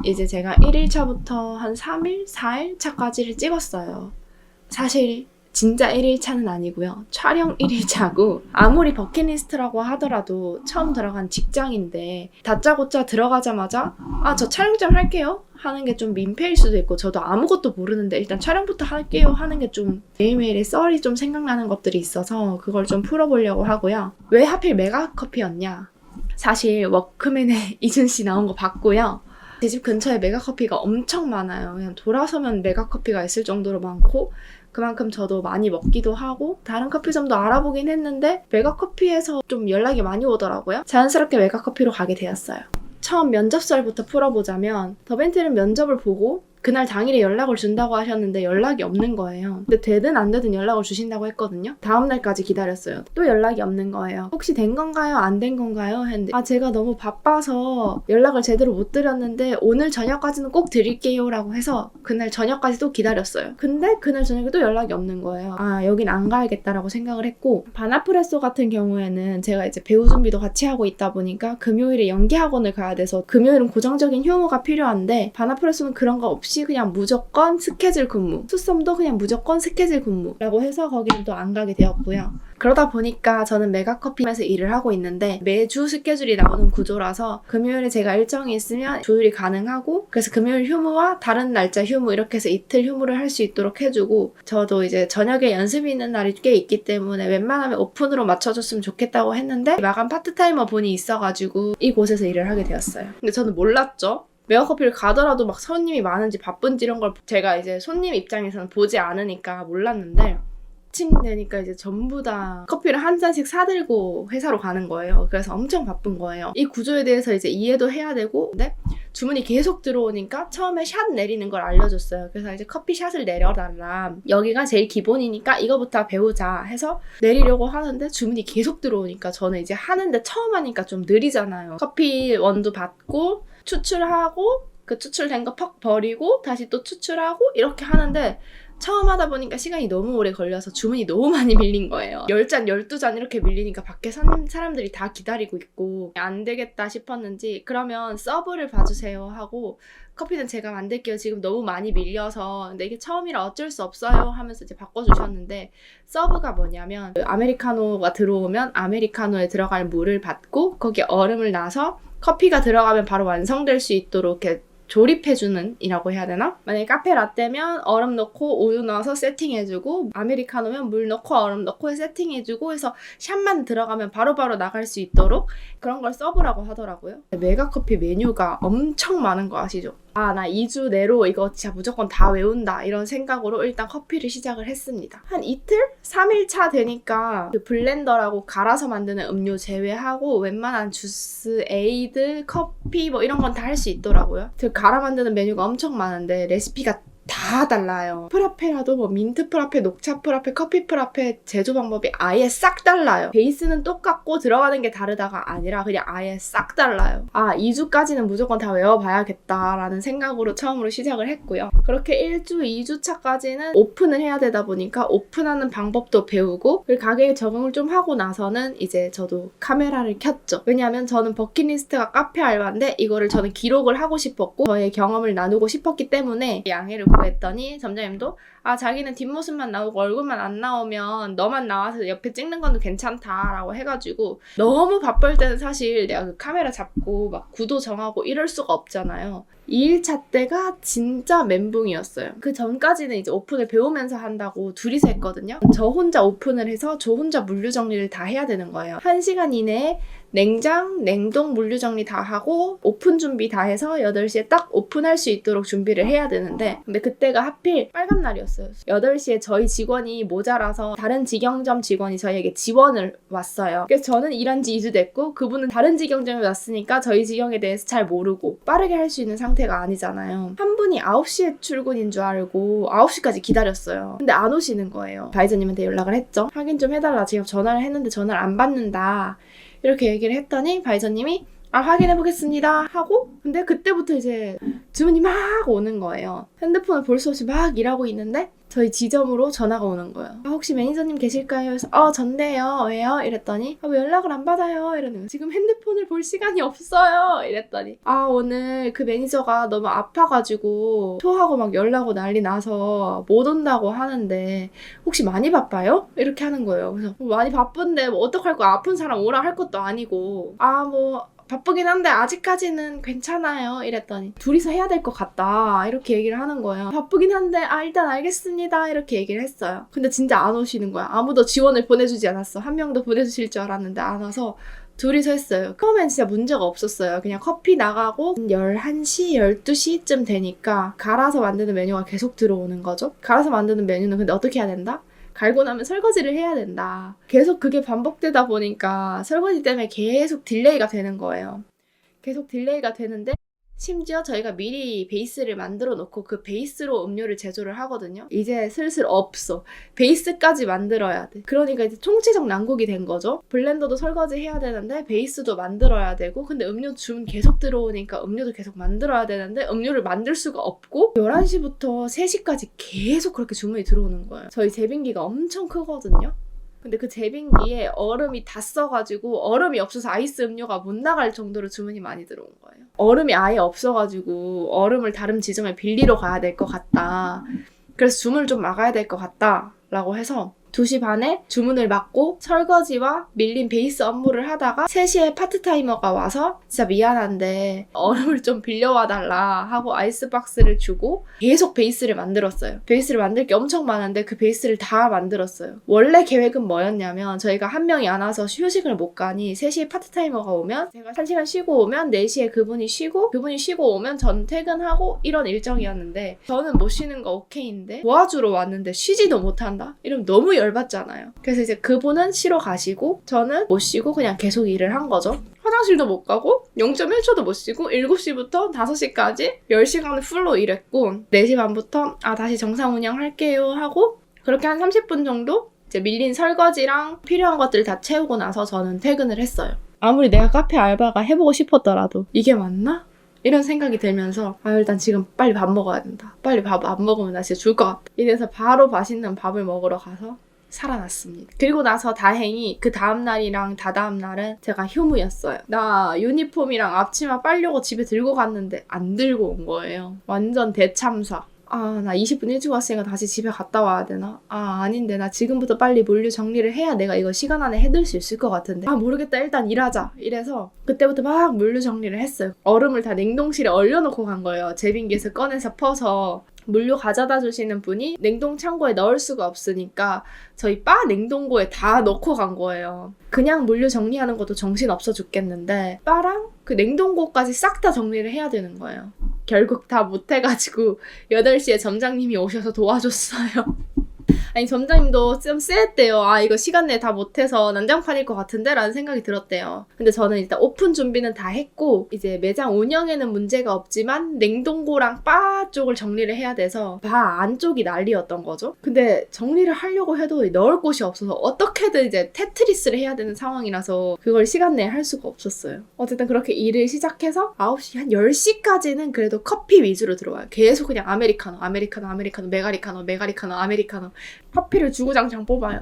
이제 제가 1일차부터 한 3일, 4일차까지를 찍었어요. 사실 진짜 1일차는 아니고요. 촬영 1일차고 아무리 버킷리스트라고 하더라도 처음 들어간 직장인데 다짜고짜 들어가자마자 저 촬영 좀 할게요 하는 게 좀 민폐일 수도 있고, 저도 아무것도 모르는데 일단 촬영부터 할게요 하는 게 좀 매일매일의 썰이 좀 생각나는 것들이 있어서 그걸 좀 풀어보려고 하고요. 왜 하필 메가커피였냐? 사실 워크맨에 이준씨 나온 거 봤고요. 제 집 근처에 메가커피가 엄청 많아요. 그냥 돌아서면 메가커피가 있을 정도로 많고, 그만큼 저도 많이 먹기도 하고 다른 커피점도 알아보긴 했는데 메가커피에서 좀 연락이 많이 오더라고요. 자연스럽게 메가커피로 가게 되었어요. 처음 면접설부터 풀어보자면, 더벤틀은 면접을 보고 그날 당일에 연락을 준다고 하셨는데 연락이 없는 거예요. 근데 되든 안 되든 연락을 주신다고 했거든요. 다음날까지 기다렸어요. 또 연락이 없는 거예요. 혹시 된 건가요? 안 된 건가요? 했는데 제가 너무 바빠서 연락을 제대로 못 드렸는데 오늘 저녁까지는 꼭 드릴게요 라고 해서 그날 저녁까지 또 기다렸어요. 근데 그날 저녁에 또 연락이 없는 거예요. 여긴 안 가야겠다라고 생각을 했고, 바나프레소 같은 경우에는 제가 이제 배우 준비도 같이 하고 있다 보니까 금요일에 연기학원을 가야 돼서 금요일은 고정적인 휴무가 필요한데, 바나프레소는 그런 거 없이 그냥 무조건 스케줄 근무, 수썸도 그냥 무조건 스케줄 근무라고 해서 거기는 또 안 가게 되었고요. 그러다 보니까 저는 메가커피에서 일을 하고 있는데 매주 스케줄이 나오는 구조라서 금요일에 제가 일정이 있으면 조율이 가능하고, 그래서 금요일 휴무와 다른 날짜 휴무 이렇게 해서 이틀 휴무를 할 수 있도록 해주고, 저도 이제 저녁에 연습이 있는 날이 꽤 있기 때문에 웬만하면 오픈으로 맞춰줬으면 좋겠다고 했는데 마감 파트타이머 분이 있어가지고 이곳에서 일을 하게 되었어요. 근데 저는 몰랐죠. 메가커피를 가더라도 막 손님이 많은지 바쁜지 이런 걸 제가 이제 손님 입장에서는 보지 않으니까 몰랐는데, 아침 되니까 이제 전부 다 커피를 한 잔씩 사들고 회사로 가는 거예요. 그래서 엄청 바쁜 거예요. 이 구조에 대해서 이제 이해도 해야 되고, 근데 주문이 계속 들어오니까 처음에 샷 내리는 걸 알려줬어요. 그래서 이제 커피샷을 내려달라, 여기가 제일 기본이니까 이거부터 배우자 해서 내리려고 하는데 주문이 계속 들어오니까 저는 이제 하는데 처음 하니까 좀 느리잖아요. 커피 원두 받고 추출하고 그 추출된 거 퍽 버리고 다시 또 추출하고 이렇게 하는데, 처음 하다 보니까 시간이 너무 오래 걸려서 주문이 너무 많이 밀린 거예요. 10잔, 12잔 이렇게 밀리니까 밖에 사람들이 다 기다리고 있고 안 되겠다 싶었는지, 그러면 서브를 봐주세요 하고, 커피는 제가 만들게요, 지금 너무 많이 밀려서, 근데 이게 처음이라 어쩔 수 없어요 하면서 이제 바꿔주셨는데, 서브가 뭐냐면 아메리카노가 들어오면 아메리카노에 들어갈 물을 받고 거기에 얼음을 넣어서 커피가 들어가면 바로 완성될 수 있도록 이렇게 조립해주는 이라고 해야 되나? 만약에 카페 라떼면 얼음 넣고 우유 넣어서 세팅해주고, 아메리카노면 물 넣고 얼음 넣고 세팅해주고 해서 샷만 들어가면 바로바로 나갈 수 있도록 그런 걸 서브라고 하더라고요. 메가커피 메뉴가 엄청 많은 거 아시죠? 나 2주 내로 이거 진짜 무조건 다 외운다 이런 생각으로 일단 커피를 시작을 했습니다. 한 이틀? 3일차 되니까 그 블렌더라고 갈아서 만드는 음료 제외하고 웬만한 주스, 에이드, 커피 뭐 이런 건 다 할 수 있더라고요. 그 갈아 만드는 메뉴가 엄청 많은데 레시피가 다 달라요. 프라페라도 뭐 민트 프라페, 녹차 프라페, 커피 프라페 제조 방법이 아예 싹 달라요. 베이스는 똑같고 들어가는 게 다르다가 아니라 그냥 아예 싹 달라요. 2주까지는 무조건 다 외워봐야겠다라는 생각으로 처음으로 시작을 했고요. 그렇게 1주, 2주 차까지는 오픈을 해야 되다 보니까 오픈하는 방법도 배우고, 그리고 가게에 적응을 좀 하고 나서는 이제 저도 카메라를 켰죠. 왜냐하면 저는 버킷리스트가 카페 알바인데 이거를 저는 기록을 하고 싶었고 저의 경험을 나누고 싶었기 때문에 양해를 구했더니 점장님도 자기는 뒷모습만 나오고 얼굴만 안 나오면 너만 나와서 옆에 찍는 건 괜찮다라고 해가지고, 너무 바쁠 때는 사실 내가 그 카메라 잡고 막 구도 정하고 이럴 수가 없잖아요. 2일차 때가 진짜 멘붕이었어요. 그 전까지는 이제 오픈을 배우면서 한다고 둘이서 했거든요. 저 혼자 오픈을 해서 저 혼자 물류 정리를 다 해야 되는 거예요. 1시간 이내에 냉장, 냉동 물류 정리 다 하고 오픈 준비 다 해서 8시에 딱 오픈할 수 있도록 준비를 해야 되는데, 근데 그때가 하필 빨간 날이었어요. 8시에 저희 직원이 모자라서 다른 직영점 직원이 저희에게 지원을 왔어요. 그래서 저는 일한 지 2주 됐고 그분은 다른 직영점에 왔으니까 저희 직영에 대해서 잘 모르고 빠르게 할 수 있는 상태가 아니잖아요. 한 분이 9시에 출근인 줄 알고 9시까지 기다렸어요. 근데 안 오시는 거예요. 바이저님한테 연락을 했죠. 확인 좀 해달라. 제가 전화를 했는데 전화를 안 받는다. 이렇게 얘기를 했더니 바이저님이 확인해 보겠습니다 하고, 근데 그때부터 이제 주문이 막 오는 거예요. 핸드폰을 볼 수 없이 막 일하고 있는데 저희 지점으로 전화가 오는 거예요. 혹시 매니저님 계실까요? 그래서 전데요. 왜요? 이랬더니 왜 연락을 안 받아요? 이러는 거예요. 지금 핸드폰을 볼 시간이 없어요. 이랬더니 오늘 그 매니저가 너무 아파가지고 토하고 막 열나고 난리 나서 못 온다고 하는데 혹시 많이 바빠요? 이렇게 하는 거예요. 그래서 많이 바쁜데 뭐 어떡할 거야. 아픈 사람 오라 할 것도 아니고 뭐 바쁘긴 한데 아직까지는 괜찮아요. 이랬더니 둘이서 해야 될 것 같다. 이렇게 얘기를 하는 거예요. 바쁘긴 한데 일단 알겠습니다. 이렇게 얘기를 했어요. 근데 진짜 안 오시는 거야. 아무도 지원을 보내주지 않았어. 한 명도 보내주실 줄 알았는데 안 와서 둘이서 했어요. 처음엔 진짜 문제가 없었어요. 그냥 커피 나가고 11시, 12시쯤 되니까 갈아서 만드는 메뉴가 계속 들어오는 거죠. 갈아서 만드는 메뉴는 근데 어떻게 해야 된다? 갈고 나면 설거지를 해야 된다. 계속 그게 반복되다 보니까 설거지 때문에 계속 딜레이가 되는 거예요. 계속 딜레이가 되는데 심지어 저희가 미리 베이스를 만들어 놓고 그 베이스로 음료를 제조를 하거든요. 이제 슬슬 없어. 베이스까지 만들어야 돼. 그러니까 이제 총체적 난국이 된 거죠. 블렌더도 설거지 해야 되는데 베이스도 만들어야 되고, 근데 음료 주문 계속 들어오니까 음료도 계속 만들어야 되는데 음료를 만들 수가 없고 11시부터 3시까지 계속 그렇게 주문이 들어오는 거예요. 저희 제빙기가 엄청 크거든요. 근데 그 제빙기에 얼음이 다 써가지고 얼음이 없어서 아이스 음료가 못 나갈 정도로 주문이 많이 들어온 거예요. 얼음이 아예 없어가지고 얼음을 다른 지점에 빌리러 가야 될 것 같다. 그래서 주문을 좀 막아야 될 것 같다 라고 해서 2시 반에 주문을 막고 설거지와 밀린 베이스 업무를 하다가 3시에 파트타이머가 와서 진짜 미안한데 얼음을 좀 빌려와 달라 하고 아이스박스를 주고 계속 베이스를 만들었어요. 베이스를 만들 게 엄청 많은데 그 베이스를 다 만들었어요. 원래 계획은 뭐였냐면 저희가 한 명이 안 와서 휴식을 못 가니 3시에 파트타이머가 오면 제가 1시간 쉬고 오면 4시에 그분이 쉬고 오면 전 퇴근하고 이런 일정이었는데 저는 못 쉬는 거 오케이인데 도와주러 왔는데 쉬지도 못한다? 이러면 너무 열받잖아요. 그래서 이제 그분은 쉬러 가시고 저는 못 쉬고 그냥 계속 일을 한 거죠. 화장실도 못 가고 0.1초도 못 쉬고 7시부터 5시까지 10시간을 풀로 일했고 4시 반부터 다시 정상 운영할게요 하고 그렇게 한 30분 정도 이제 밀린 설거지랑 필요한 것들 다 채우고 나서 저는 퇴근을 했어요. 아무리 내가 카페 알바가 해보고 싶었더라도 이게 맞나? 이런 생각이 들면서 일단 지금 빨리 밥 먹어야 된다. 빨리 밥 안 먹으면 나 진짜 죽을 것 같다. 이래서 바로 맛있는 밥을 먹으러 가서 살아났습니다. 그리고 나서 다행히 그 다음날이랑 다다음 날은 제가 휴무였어요. 나 유니폼이랑 앞치마 빨려고 집에 들고 갔는데 안 들고 온 거예요. 완전 대참사. 나 20분 일찍 왔으니까 다시 집에 갔다 와야 되나? 아닌데 나 지금부터 빨리 물류 정리를 해야 내가 이거 시간 안에 해둘 수 있을 것 같은데 모르겠다 일단 일하자 이래서 그때부터 막 물류 정리를 했어요. 얼음을 다 냉동실에 얼려놓고 간 거예요. 제빙기에서 꺼내서 퍼서 물류 가져다 주시는 분이 냉동 창고에 넣을 수가 없으니까 저희 바 냉동고에 다 넣고 간 거예요. 그냥 물류 정리하는 것도 정신 없어 죽겠는데 바랑 그 냉동고까지 싹 다 정리를 해야 되는 거예요. 결국 다 못해가지고 8시에 점장님이 오셔서 도와줬어요. 아니 점장님도 좀 쎄했대요. 이거 시간 내에 다 못해서 난장판일 것 같은데? 라는 생각이 들었대요. 근데 저는 일단 오픈 준비는 다 했고 이제 매장 운영에는 문제가 없지만 냉동고랑 바 쪽을 정리를 해야 돼서 바 안쪽이 난리였던 거죠. 근데 정리를 하려고 해도 넣을 곳이 없어서 어떻게든 이제 테트리스를 해야 되는 상황이라서 그걸 시간 내에 할 수가 없었어요. 어쨌든 그렇게 일을 시작해서 9시 한 10시까지는 그래도 커피 위주로 들어와요. 계속 그냥 아메리카노, 메가리카노, 아메리카노 커피를 주구장창 뽑아요.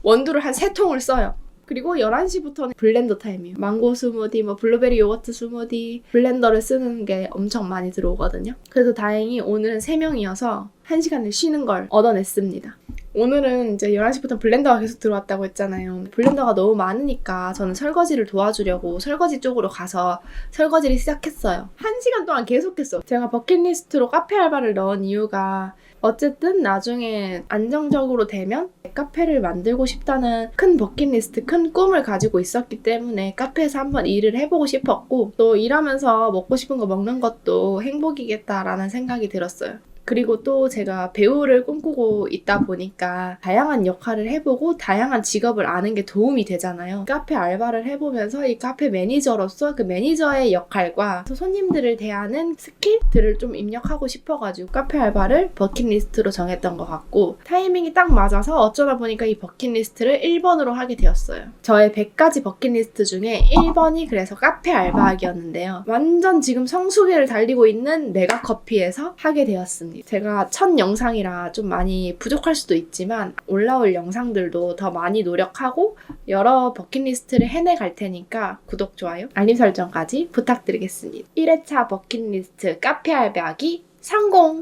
원두를 한 3통을 써요. 그리고 11시부터는 블렌더 타임이에요. 망고 스무디, 블루베리 요거트 스무디 블렌더를 쓰는 게 엄청 많이 들어오거든요. 그래도 다행히 오늘은 3명이어서 1시간을 쉬는 걸 얻어냈습니다. 오늘은 이제 11시부터 블렌더가 계속 들어왔다고 했잖아요. 블렌더가 너무 많으니까 저는 설거지를 도와주려고 설거지 쪽으로 가서 설거지를 시작했어요. 1시간 동안 계속했어요. 제가 버킷리스트로 카페 알바를 넣은 이유가 어쨌든 나중에 안정적으로 되면 카페를 만들고 싶다는 큰 버킷리스트, 큰 꿈을 가지고 있었기 때문에 카페에서 한번 일을 해보고 싶었고 또 일하면서 먹고 싶은 거 먹는 것도 행복이겠다라는 생각이 들었어요. 그리고 또 제가 배우를 꿈꾸고 있다 보니까 다양한 역할을 해보고 다양한 직업을 아는 게 도움이 되잖아요. 카페 알바를 해보면서 이 카페 매니저로서 그 매니저의 역할과 손님들을 대하는 스킬들을 좀 입력하고 싶어가지고 카페 알바를 버킷리스트로 정했던 것 같고, 타이밍이 딱 맞아서 어쩌다 보니까 이 버킷리스트를 1번으로 하게 되었어요. 저의 100가지 버킷리스트 중에 1번이 그래서 카페 알바하기였는데요. 완전 지금 성수기를 달리고 있는 메가커피에서 하게 되었습니다. 제가 첫 영상이라 좀 많이 부족할 수도 있지만 올라올 영상들도 더 많이 노력하고 여러 버킷리스트를 해내갈 테니까 구독, 좋아요, 알림 설정까지 부탁드리겠습니다. 1회차 버킷리스트 카페 알바하기 성공!